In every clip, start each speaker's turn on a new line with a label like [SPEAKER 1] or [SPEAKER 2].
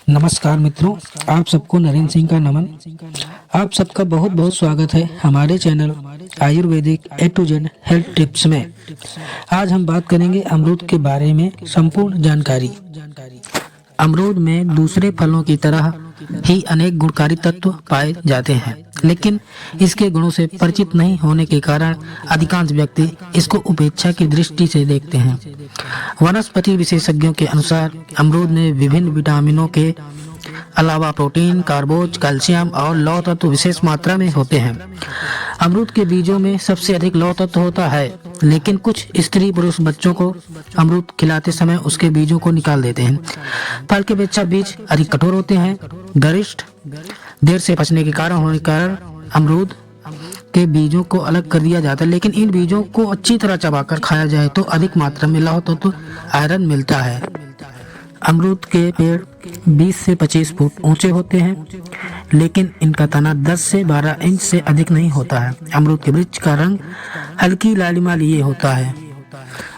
[SPEAKER 1] नमस्कार मित्रों, आप सबको नरेंद्र सिंह का नमन। आप सबका बहुत बहुत स्वागत है हमारे channel Ayurvedic A to Z health tips में। आज हम बात करेंगे अमरूद के बारे में संपूर्ण जानकारी। अमरूद में दूसरे फलों की तरह ही अनेक गुणकारी तत्व पाए जाते हैं, लेकिन इसके गुणों से परिचित नहीं होने के कारण अधिकांश व्यक्ति इसको उपेक्षा की दृष्टि से देखते हैं। वनस्पति विशेषज्ञों के अनुसार अमरूद में विभिन्न विटामिनों के अलावा प्रोटीन, कार्बोज, कैल्शियम और लौह तत्व विशेष मात्रा में होते हैं। अमरूद के बीजों में सबसे अधिक लौह तत्व होता है, लेकिन कुछ स्त्री पुरुष बच्चों को अमरूद खिलाते समय उसके बीजों को निकाल देते हैं। फल के अपेक्षा बीज अधिक कठोर होते हैं। गरिष्ठ देर से पचने के कारण अमरूद के बीजों को अलग कर दिया जाता है, लेकिन इन बीजों को अच्छी तरह चबाकर खाया जाए तो अधिक मात्रा में लौह तत्व आयरन मिलता है। अमरूद के पेड़ 20 से 25 फुट ऊंचे होते हैं, लेकिन इनका तना 10 से 12 इंच से अधिक नहीं होता है। अमरूद के वृक्ष का रंग हल्की लालिमा लिए होता है।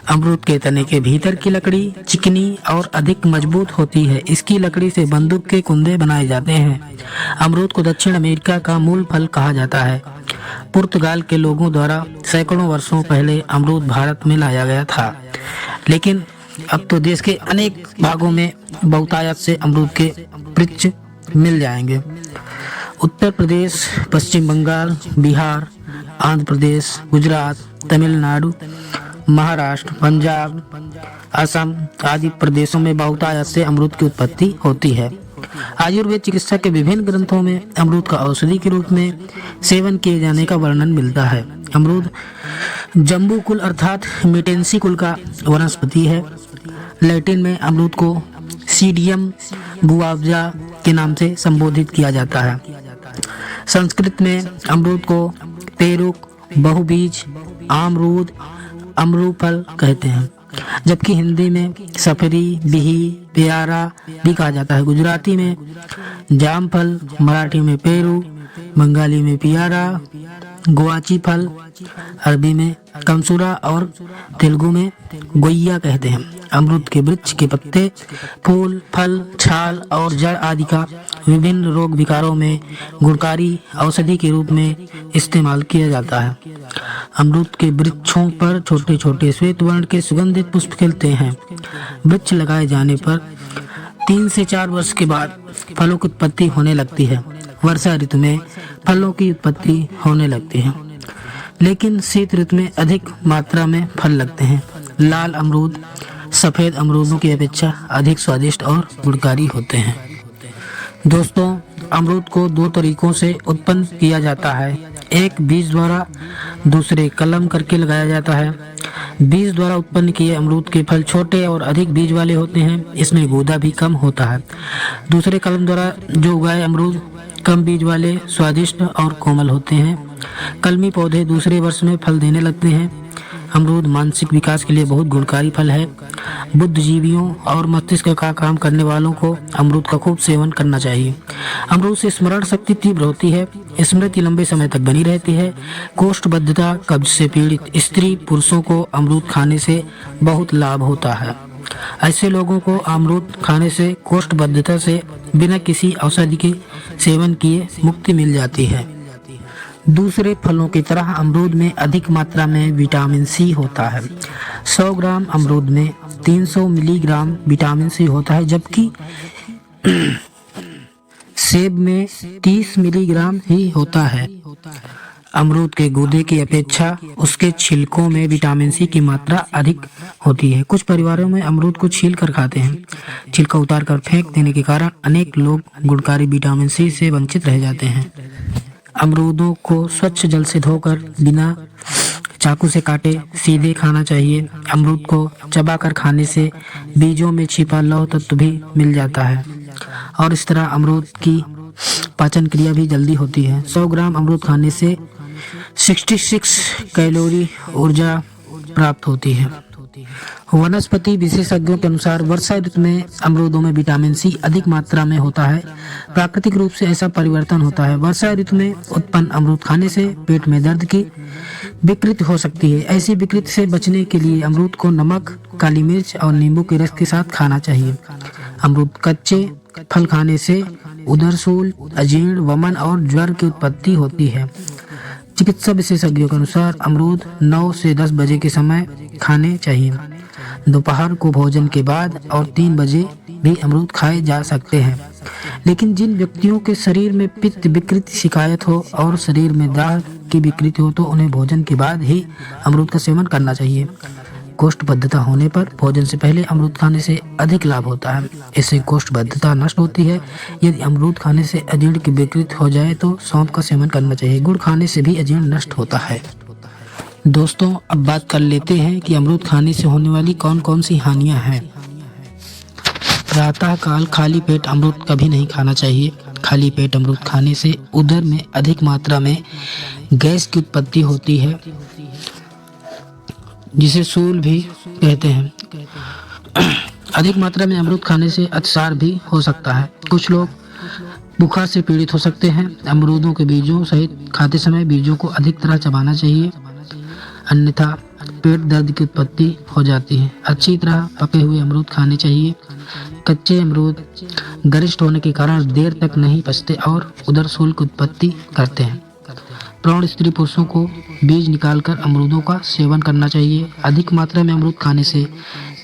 [SPEAKER 1] अमरूद के तने के भीतर की लकड़ी चिकनी और अधिक मजबूत होती है। इसकी लकड़ी से बंदूक के कुंदे बनाए जाते हैं। अमरूद को दक्षिण अमेरिका का मूल फल कहा जाता है। पुर्तगाल के लोगों द्वारा सैकड़ों वर्षों पहले अमरूद भारत में लाया गया था, लेकिन अब तो देश के अनेक भागों में बहुतायत से अमरूद के वृक्ष मिल जाएंगे। उत्तर प्रदेश, पश्चिम बंगाल, बिहार, आंध्र प्रदेश, गुजरात, तमिलनाडु, महाराष्ट्र, पंजाब, असम आदि प्रदेशों में बहुतायत से अमरूद की उत्पत्ति होती है। आयुर्वेद चिकित्सा के विभिन्न ग्रंथों में अमरूद का औषधि के रूप में सेवन किए जाने का वर्णन मिलता है। अमरूद जम्बू कुल अर्थात मिटेंसी कुल का वनस्पति है। लैटिन में अमरूद को सीडियम गुआवजा के नाम से संबोधित किया जाता है। संस्कृत में अमरूद को पेरुक, बहुबीज, आमरूद, अमरूफल कहते हैं, जबकि हिंदी में सफरी, बिही, प्यारा भी कहा जाता है। गुजराती में जामफल, मराठी में पेरू, बंगाली में पियारा, गुआची फल, अरबी में कमसूरा और तेलुगु में गोइया कहते हैं। अमरूद के वृक्ष के पत्ते, फूल, फल, छाल और जड़ आदि का विभिन्न रोग विकारों में गुणकारी औषधि के रूप में इस्तेमाल किया जाता है। अमरूद के वृक्षों पर छोटे छोटे श्वेत वर्ण के सुगंधित पुष्प खिलते हैं। वृक्ष लगाए जाने पर 3 से 4 वर्ष के बाद फलों की उत्पत्ति होने लगती है। वर्षा ऋतु में फलों की उत्पत्ति होने लगती है, लेकिन शीत ऋतु में अधिक मात्रा में फल लगते हैं। लाल अमरूद सफेद अमरूदों की अपेक्षा अधिक स्वादिष्ट और गुणकारी होते हैं। दोस्तों, अमरूद को 2 तरीकों से उत्पन्न किया जाता है। एक बीज द्वारा, दूसरे कलम करके लगाया जाता है। बीज द्वारा उत्पन्न किए अमरूद के फल छोटे और अधिक बीज वाले होते हैं। इसमें गूदा भी कम होता है। दूसरे कलम द्वारा जो उगाए अमरूद कम बीज वाले, स्वादिष्ट और कोमल होते हैं। कलमी पौधे दूसरे वर्ष में फल देने लगते हैं। अमरूद मानसिक विकास के लिए बहुत गुणकारी फल है। बुद्धिजीवियों और मस्तिष्क का काम करने वालों को अमरूद का खूब सेवन करना चाहिए। अमरूद से स्मरण शक्ति तीव्र होती है। स्मृति लंबे समय तक बनी रहती है। कोष्ठबद्धता, कब्ज से पीड़ित स्त्री पुरुषों को अमरूद खाने से बहुत लाभ होता है। ऐसे लोगों को अमरूद खाने से कोष्ठबद्धता से बिना किसी औषधि के सेवन किए मुक्ति मिल जाती है। दूसरे फलों की तरह अमरूद में अधिक मात्रा में विटामिन सी होता है। 100 ग्राम अमरूद में 300 मिलीग्राम विटामिन सी होता है, जबकि सेब में 30 मिलीग्राम ही होता है। अमरूद के गूदे की अपेक्षा उसके छिलकों में विटामिन सी की मात्रा अधिक होती है। कुछ परिवारों में अमरूद को छील कर खाते हैं। छिलका उतार कर फेंक देने के कारण अनेक लोग गुणकारी विटामिन सी से वंचित रह जाते हैं। अमरूदों को स्वच्छ जल से धोकर बिना चाकू से काटे सीधे खाना चाहिए। अमरूद को चबाकर खाने से बीजों में छिपा लौह तत्व भी मिल जाता है और इस तरह अमरूद की पाचन क्रिया भी जल्दी होती है। 100 ग्राम अमरूद खाने से 66 कैलोरी ऊर्जा प्राप्त होती है। वनस्पति विशेषज्ञों के अनुसार वर्षा ऋतु में अमरूदों में विटामिन सी अधिक मात्रा में होता है। प्राकृतिक रूप से ऐसा परिवर्तन होता है। वर्षा ऋतु में उत्पन्न अमरूद खाने से पेट में दर्द की विकृति हो सकती है। ऐसी विकृति से बचने के लिए अमरूद को नमक, काली मिर्च और नींबू के रस के साथ खाना चाहिए। अमरूद कच्चे फल खाने से उदरसूल, अजीर्ण, वमन और ज्वर की उत्पत्ति होती है। चिकित्सा विशेषज्ञों के अनुसार अमरूद 9 से 10 बजे के समय खाने चाहिए। दोपहर को भोजन के बाद और 3 बजे भी अमरूद खाए जा सकते हैं। लेकिन जिन व्यक्तियों के शरीर में पित्त विकृति शिकायत हो और शरीर में दाह की विकृति हो तो उन्हें भोजन के बाद ही अमरूद का सेवन करना चाहिए। कोष्ठबद्धता होने पर भोजन से पहले अमरूद खाने से अधिक लाभ होता है। इससे कोष्ठबद्धता नष्ट होती है। यदि अमरूद खाने से अजीर्ण की विकृति हो जाए तो सौंफ का सेवन करना चाहिए। गुड़ खाने से भी अजीर्ण नष्ट होता है। दोस्तों, अब बात कर लेते हैं कि अमरूद खाने से होने वाली कौन कौन सी हानियां हैं। प्रातः काल खाली पेट अमरूद कभी नहीं खाना चाहिए। खाली पेट अमरूद खाने से उदर में अधिक मात्रा में गैस की उत्पत्ति होती है, जिसे सूल भी कहते हैं। अधिक मात्रा में अमरूद खाने से अतिसार भी हो सकता है। कुछ लोग बुखार से पीड़ित हो सकते हैं। अमरूदों के बीजों सहित खाते समय बीजों को अधिक तरह चबाना चाहिए, अन्यथा पेट दर्द की उत्पत्ति हो जाती है। अच्छी तरह पके हुए अमरूद खाने चाहिए। कच्चे अमरूद गरिष्ठ होने के कारण देर तक नहीं पचते और उदरसूल की उत्पत्ति करते हैं। प्रौढ़ स्त्री पुरुषों को बीज निकालकर अमरूदों का सेवन करना चाहिए। अधिक मात्रा में अमरूद खाने से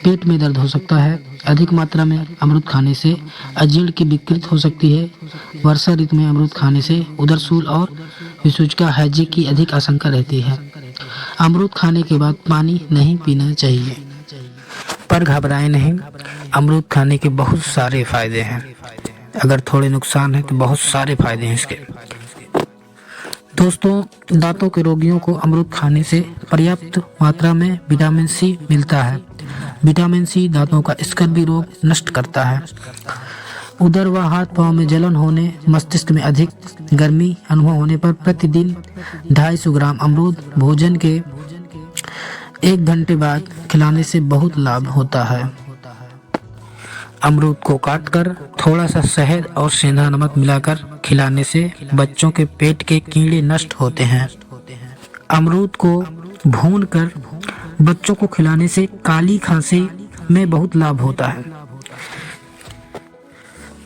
[SPEAKER 1] पेट में दर्द हो सकता है। अधिक मात्रा में अमरूद खाने से अजीर्ण की विकृति हो सकती है। वर्षा ऋतु में अमरूद खाने से उदरसूल और विसूचिका हैजे की अधिक आशंका रहती है। अमरूद खाने के बाद पानी नहीं पीना चाहिए। पर घबराएं नहीं, अमरूद खाने के बहुत सारे फायदे हैं। अगर थोड़े नुकसान हैं तो बहुत सारे फायदे हैं इसके। दोस्तों, दांतों के रोगियों को अमरूद खाने से पर्याप्त मात्रा में विटामिन सी मिलता है। विटामिन सी दांतों का स्कर्वी रोग नष्ट करता है। उदर व हाथ पांव में जलन होने, मस्तिष्क में अधिक गर्मी अनुभव होने पर प्रतिदिन 250 ग्राम अमरूद भोजन के 1 घंटे बाद खिलाने से बहुत लाभ होता है। अमरूद को काटकर थोड़ा सा शहद और सेंधा नमक मिलाकर खिलाने से बच्चों के पेट के कीड़े नष्ट होते हैं। अमरूद को भूनकर बच्चों को खिलाने से काली खांसी में बहुत लाभ होता है।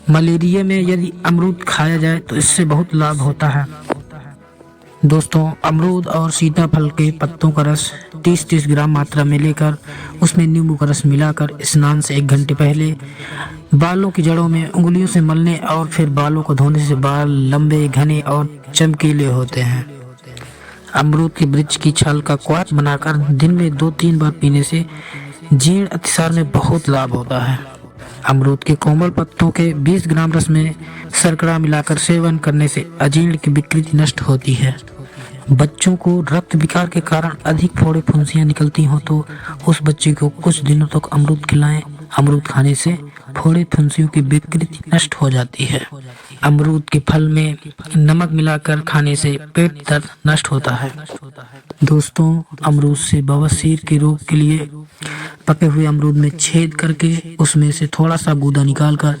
[SPEAKER 1] मलेरिया में यदि अमरूद खाया जाए तो इससे बहुत लाभ होता है। दोस्तों, अमरूद और सीताफल के पत्तों का रस 30-30 ग्राम मात्रा में लेकर उसमें नींबू का रस मिलाकर स्नान से 1 घंटे पहले बालों की जड़ों में उंगलियों से मलने और फिर बालों को धोने से बाल लंबे, घने और चमकीले होते हैं। अमरूद के वृक्ष की छाल का क्वाथ बनाकर दिन में 2-3 बार पीने से जीर्ण अतिसार में बहुत लाभ होता है। अमरूद के कोमल पत्तों के 20 ग्राम रस में शर्करा मिलाकर सेवन करने से अजीर्ण की विकृति नष्ट होती है। बच्चों को रक्त विकार के कारण अधिक फोड़े फुंसियां निकलती हो तो उस बच्चे को कुछ दिनों तक अमरूद खिलाएं। अमरूद खाने से फोड़े फुंसियों की विकृति नष्ट हो जाती है। अमरूद के फल में नमक मिलाकर खाने से पेट दर्द नष्ट होता है। दोस्तों, अमरूद से बवासीर के रोग के लिए पके हुए अमरूद में छेद करके उसमें से थोड़ा सा गूदा निकालकर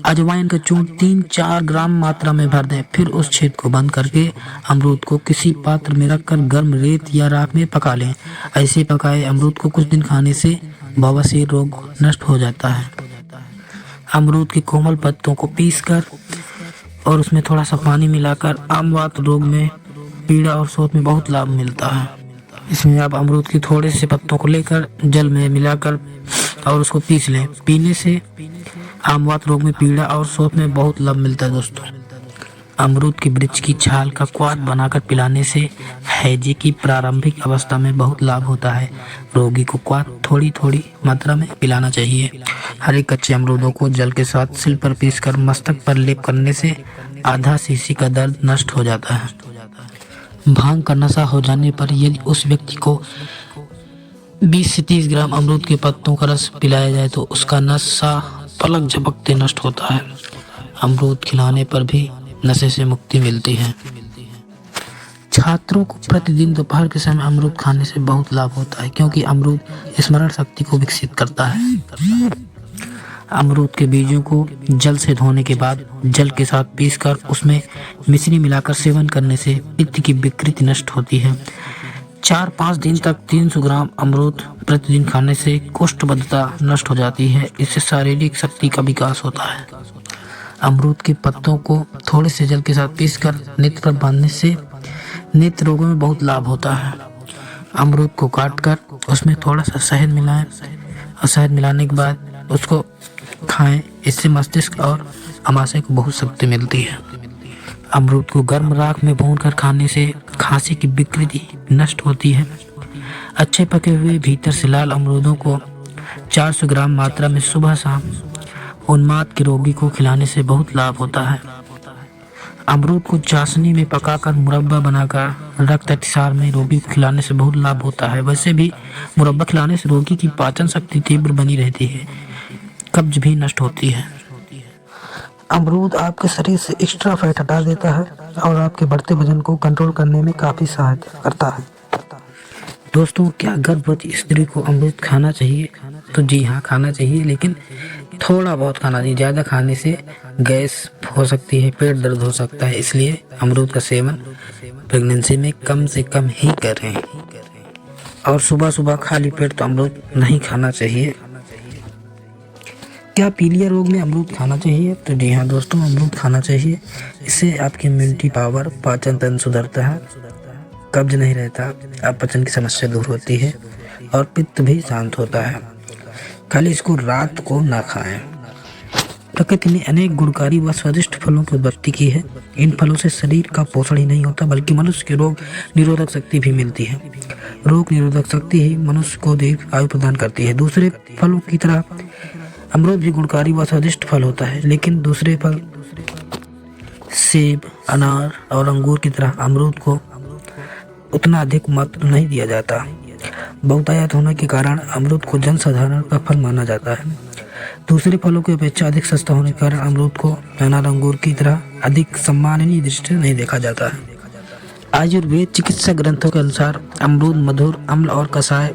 [SPEAKER 1] अजवाइन का चूर्ण 3-4 ग्राम मात्रा में भर दें। फिर उस छेद को बंद करके अमरूद को किसी पात्र में रखकर गर्म रेत या राख में पका लें। ऐसे पकाए अमरूद को कुछ दिन खाने से बवासीर रोग नष्ट हो जाता है। अमरूद के कोमल पत्तों को पीसकर और उसमें थोड़ा सा पानी मिलाकर आमवात रोग में पीड़ा और शोथ में बहुत लाभ मिलता है। इसमें आप अमरूद के थोड़े से पत्तों को लेकर जल में मिलाकर और उसको पीस लें। पीने से आमवात रोग में पीड़ा और शोथ में बहुत लाभ मिलता है। दोस्तों, अमरूद के वृक्ष की छाल का क्वाथ बनाकर पिलाने से हैजे की प्रारंभिक अवस्था में बहुत लाभ होता है। रोगी को क्वाथ थोड़ी थोड़ी मात्रा में पिलाना चाहिए। हरे कच्चे अमरूदों को जल के साथ सिल पर पीसकर मस्तक पर लेप करने से आधा शीशी का दर्द नष्ट हो जाता है। भांग का नशा हो जाने पर यदि उस व्यक्ति को 20 से 30 ग्राम अमरूद के पत्तों का रस पिलाया जाए तो उसका नशा पलक झपकते नष्ट होता है। अमरूद खिलाने पर भी नशे से मुक्ति मिलती है। छात्रों को प्रतिदिन दोपहर के समय अमरूद खाने से बहुत लाभ होता है, क्योंकि अमरूद स्मरण शक्ति को विकसित करता है। अमरूद के बीजों को जल से धोने के बाद जल के साथ पीसकर उसमें मिश्री मिलाकर सेवन करने से पित्त की विकृति नष्ट होती है। 4-5 दिन तक 300 ग्राम अमरूद प्रतिदिन खाने से कोष्ठबद्धता नष्ट हो जाती है। इससे शारीरिक शक्ति का विकास होता है। अमरूद के पत्तों को थोड़े से जल के साथ पीसकर नेत्र पर बांधने से नेत्र रोगों में बहुत लाभ होता है। अमरूद को काट कर उसमें थोड़ा सा शहद मिलाएं और शहद मिलाने के बाद उसको खाएं। इससे मस्तिष्क और अमाशय को बहुत शक्ति मिलती है। अमरूद को गर्म राख में भूनकर खाने से खांसी की विकृति नष्ट होती है। अच्छे पके हुए भीतर से लाल अमरूदों को 400 ग्राम मात्रा में सुबह शाम उन्माद के रोगी को खिलाने से बहुत लाभ होता है। अमरूद को चाशनी में पकाकर मुरब्बा बनाकर रक्त अतिसार में रोगी को खिलाने से बहुत लाभ होता है। वैसे भी मुरब्बा खिलाने से रोगी की पाचन शक्ति तीव्र बनी रहती है, कब्ज भी नष्ट होती है। अमरूद आपके शरीर से एक्स्ट्रा फैट हटा देता है और आपके बढ़ते वजन को कंट्रोल करने में काफ़ी सहायता करता है। दोस्तों, क्या गर्भवती स्त्री को अमरूद खाना चाहिए? तो जी हाँ, खाना चाहिए, लेकिन थोड़ा बहुत खाना चाहिए। ज़्यादा खाने से गैस हो सकती है, पेट दर्द हो सकता है, इसलिए अमरूद का सेवन प्रेगनेंसी में कम से कम ही करें। और सुबह सुबह खाली पेट तो अमरूद नहीं खाना चाहिए। क्या पीलिया रोग में अमरूद खाना चाहिए? तो जी हाँ दोस्तों, अमरूद खाना चाहिए। इससे आपकी इम्यूनिटी पावर, पाचन तंत्र सुधरता है, कब्ज नहीं रहता, अपचन की समस्या दूर होती है और पित्त भी शांत होता है। खाली इसको रात को ना खाएं। प्रकृति ने अनेक गुणकारी व स्वादिष्ट फलों की उत्पत्ति की है। इन फलों से शरीर का पोषण ही नहीं होता, बल्कि मनुष्य की रोग निरोधक शक्ति भी मिलती है। रोग निरोधक शक्ति ही मनुष्य को दीर्घ आयु प्रदान करती है। दूसरे फलों की तरह अमरूद भी गुणकारी व स्वादिष्ट फल होता है, लेकिन दूसरे फल सेब, अनार और अंगूर की तरह अमरूद को उतना अधिक महत्व नहीं दिया जाता। बहुतायत होने के कारण अमरूद को जनसाधारण का फल माना जाता है। दूसरे फलों की अपेक्षा अधिक सस्ता होने के कारण अमरूद को अनार, अंगूर की तरह अधिक सम्माननीय दृष्टि से नहीं देखा जाता है। आयुर्वेद चिकित्सा ग्रंथों के अनुसार अमरूद मधुर, अम्ल और कषाय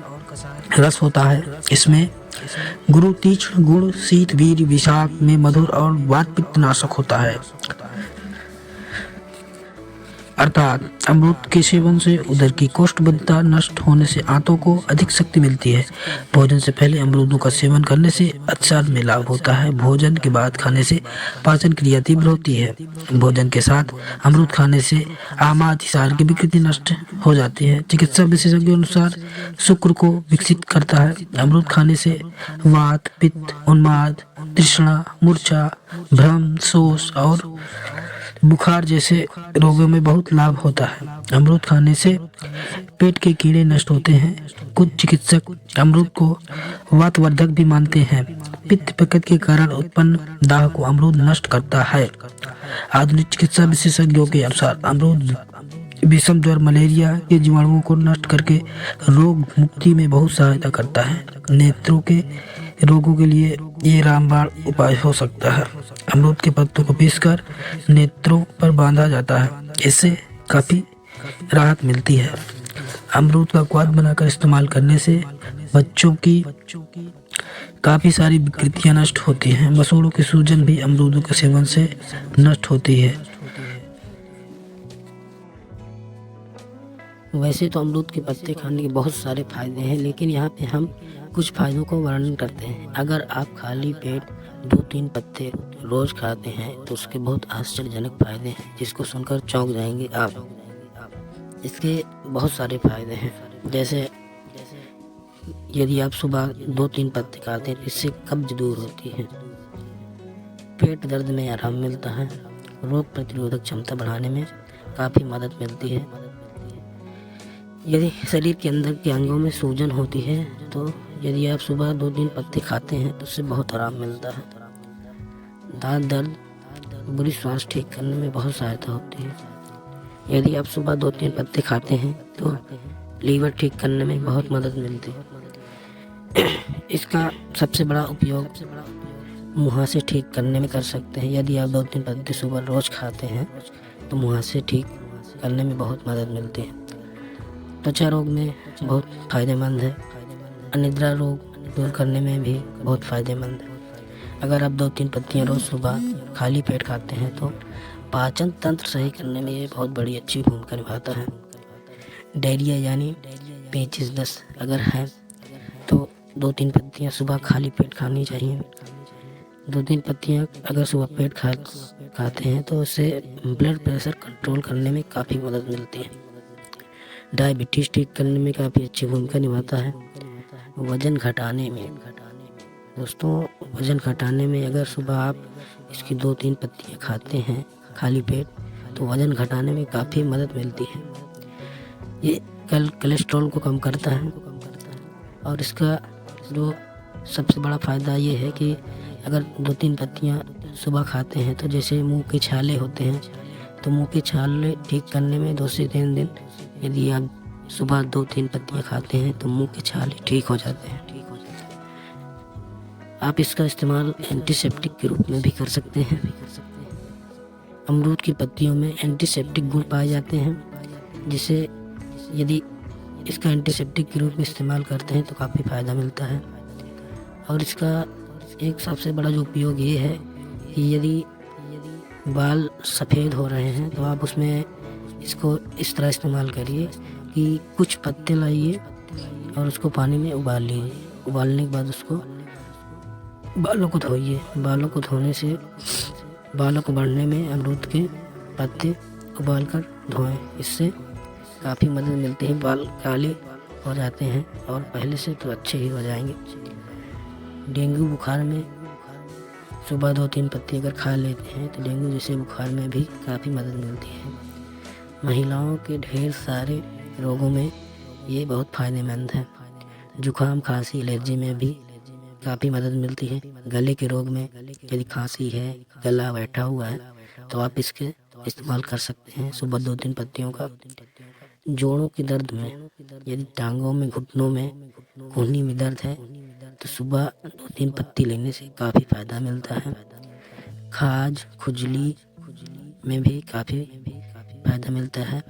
[SPEAKER 1] रस होता है। इसमें गुरु तीक्ष्ण गुण, शीत, वीर्य, विषाक्त में मधुर और वात पित्त नाशक होता है। अर्थात अमरूद के सेवन से उदर की कोष्ठबद्धता नष्ट होने से आंतों को अधिक शक्ति मिलती है। भोजन से पहले अमरूदों का सेवन करने से अतिसार में लाभ होता है। भोजन के बाद खाने से पाचन क्रिया तीव्र होती है। भोजन के साथ अमरूद खाने से आमा अतिसार की विकृति नष्ट हो जाती है। चिकित्सा विशेषज्ञों अनुसार शुक्र को विकसित करता है। अमरूद खाने से वात, पित्त, उन्माद, तृष्णा, मूर्छा, भ्रम, शोष और बुखार जैसे रोगों में बहुत लाभ होता है। अमरूद खाने से पेट के कीड़े नष्ट होते हैं। कुछ चिकित्सक अमरूद को वातवर्धक भी मानते हैं। पित्त प्रकृति के कारण उत्पन्न दाह को अमरूद नष्ट करता है। आधुनिक चिकित्सा विशेषज्ञों के अनुसार अमरूद विषम ज्वर, मलेरिया के जीवाणुओं को नष्ट करके रोग मुक्ति में बहुत सहायता करता है। नेत्रों के रोगों के लिए ये रामबाण उपाय हो सकता है। अमरूद के पत्तों को पीसकर नेत्रों पर बांधा जाता है, इससे काफ़ी राहत मिलती है। अमरूद का क्वाथ बनाकर इस्तेमाल करने से बच्चों की काफ़ी सारी विकृतियाँ नष्ट होती हैं। मसूड़ों की सूजन भी अमरूदों के सेवन से नष्ट होती है।
[SPEAKER 2] वैसे तो अमरूद के पत्ते खाने के बहुत सारे फायदे हैं, लेकिन यहाँ पे हम कुछ फायदों को वर्णन करते हैं। अगर आप खाली पेट 2-3 पत्ते रोज खाते हैं तो उसके बहुत आश्चर्यजनक फायदे हैं, जिसको सुनकर चौंक जाएंगे आप। इसके बहुत सारे फायदे हैं, जैसे यदि आप सुबह 2-3 पत्ते खाते हैं तो इससे कब्ज दूर होती है, पेट दर्द में आराम मिलता है, रोग प्रतिरोधक क्षमता बढ़ाने में काफ़ी मदद मिलती है। यदि शरीर के अंदर के अंगों में सूजन होती है तो यदि आप सुबह 2-3 पत्ते खाते हैं तो उससे बहुत आराम मिलता है। दांत दर्द, बुरी सांस ठीक करने में बहुत सहायता होती है। यदि आप सुबह 2-3 पत्ते खाते हैं तो लीवर ठीक करने में बहुत मदद मिलती है। इसका सबसे बड़ा उपयोग मुहासे ठीक करने में कर सकते हैं। यदि आप 2-3 पत्ते सुबह रोज खाते हैं तो मुहासे ठीक करने में बहुत मदद मिलती है। त्वचा रोग में बहुत फायदेमंद है। अनिद्रा रोग दूर करने में भी बहुत फायदेमंद है। अगर आप 2-3 पत्तियाँ रोज़ सुबह खाली पेट खाते हैं तो पाचन तंत्र सही करने में ये बहुत बड़ी अच्छी भूमिका निभाता है। डायरिया यानी पेचिश दस्त अगर है तो 2-3 पत्तियाँ सुबह खाली पेट खानी चाहिए। 2-3 पत्तियाँ अगर सुबह पेट खाते हैं तो उससे ब्लड प्रेशर कंट्रोल करने में काफ़ी मदद मिलती है। डायबिटीज़ ठीक करने में काफ़ी अच्छी भूमिका निभाता है। वज़न घटाने में दोस्तों, वज़न घटाने में अगर सुबह आप इसकी 2-3 पत्तियाँ खाते हैं खाली पेट तो वज़न घटाने में काफ़ी मदद मिलती है। ये कोलेस्ट्रॉल को कम करता है और इसका जो सबसे बड़ा फ़ायदा ये है कि अगर 2-3 पत्तियाँ सुबह खाते हैं तो जैसे मुंह के छाले होते हैं तो मुंह के छाले ठीक करने में 2 से 3 दिन यदि आप सुबह 2-3 पत्तियाँ खाते हैं तो मुंह के छाले ठीक हो जाते हैं। आप इसका इस्तेमाल एंटीसेप्टिक के रूप में भी कर सकते हैं। अमरूद की पत्तियों में एंटीसेप्टिक गुण पाए जाते हैं, जिसे यदि इसका एंटीसेप्टिक के रूप में इस्तेमाल करते हैं तो काफ़ी फ़ायदा मिलता है। और इसका एक सबसे बड़ा जो उपयोग ये है कि यदि बाल सफ़ेद हो रहे हैं तो आप उसमें इसको इस तरह इस्तेमाल करिए कि कुछ पत्ते लाइए और उसको पानी में उबाल लीजिए। उबालने के बाद उसको बालों को धोइए। बालों को धोने से बालों को बढ़ने में अमरूद के पत्ते उबाल कर धोएं, इससे काफ़ी मदद मिलती है। बाल काले हो जाते हैं और पहले से तो अच्छे ही हो जाएंगे। डेंगू बुखार में सुबह 2-3 पत्ती अगर खा लेते हैं तो डेंगू जैसे बुखार में भी काफ़ी मदद मिलती है। महिलाओं के ढेर सारे रोगों में ये बहुत फ़ायदेमंद है। जुकाम, खांसी, एलर्जी में भी काफ़ी मदद मिलती है। गले के रोग में यदि खांसी है, गला बैठा हुआ है तो आप इसके इस्तेमाल कर सकते हैं सुबह 2-3 पत्तियों का। जोड़ों के दर्द में, यदि टांगों में, घुटनों में, घुटने में दर्द है तो सुबह 2-3 पत्ती लेने से काफ़ी फ़ायदा मिलता है। खाज, खुजली में भी काफ़ी फ़ायदा मिलता है।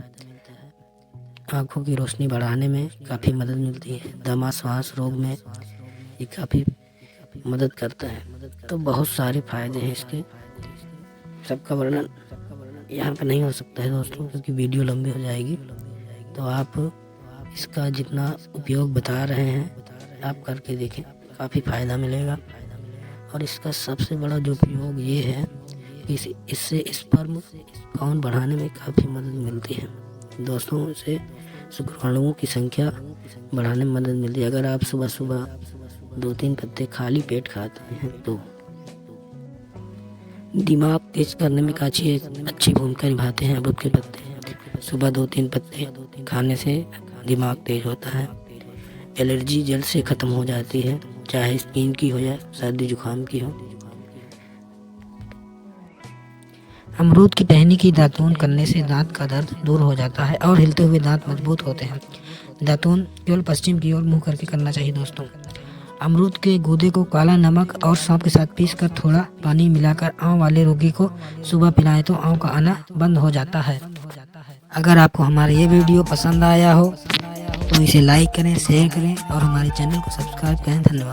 [SPEAKER 2] आँखों की रोशनी बढ़ाने में काफ़ी मदद मिलती है। दमा, श्वास रोग में ये काफ़ी मदद करता है। तो बहुत सारे फ़ायदे हैं इसके, सबका वर्णन यहाँ पे नहीं हो सकता है दोस्तों, क्योंकि वीडियो लंबी हो जाएगी। तो आप इसका जितना उपयोग बता रहे हैं आप करके देखें, काफ़ी फ़ायदा मिलेगा। और इसका सबसे बड़ा जो उपयोग ये है कि इससे स्पर्म काउंट बढ़ाने में काफ़ी मदद मिलती है दोस्तों। इससे शुक्राणुओं की संख्या बढ़ाने में मदद मिलती है। अगर आप सुबह सुबह 2-3 पत्ते खाली पेट खाते हैं तो दिमाग तेज करने में काफ़ी अच्छी भूमिका निभाते हैं अमरूद के पत्ते। सुबह 2-3 पत्ते खाने से दिमाग तेज होता है। एलर्जी जल्द से ख़त्म हो जाती है, चाहे स्किन की हो या सर्दी जुकाम की हो।
[SPEAKER 1] अमरूद की टहनी की दातून करने से दांत का दर्द दूर हो जाता है और हिलते हुए दांत मजबूत होते हैं। दातून केवल पश्चिम की ओर मुंह करके करना चाहिए दोस्तों। अमरूद के गूदे को काला नमक और सौंफ के साथ पीसकर थोड़ा पानी मिलाकर आंव वाले रोगी को सुबह पिलाएं तो आंव का आना बंद हो जाता है। अगर आपको हमारा ये वीडियो पसंद आया हो तो इसे लाइक करें, शेयर करें और हमारे चैनल को सब्सक्राइब करें। धन्यवाद।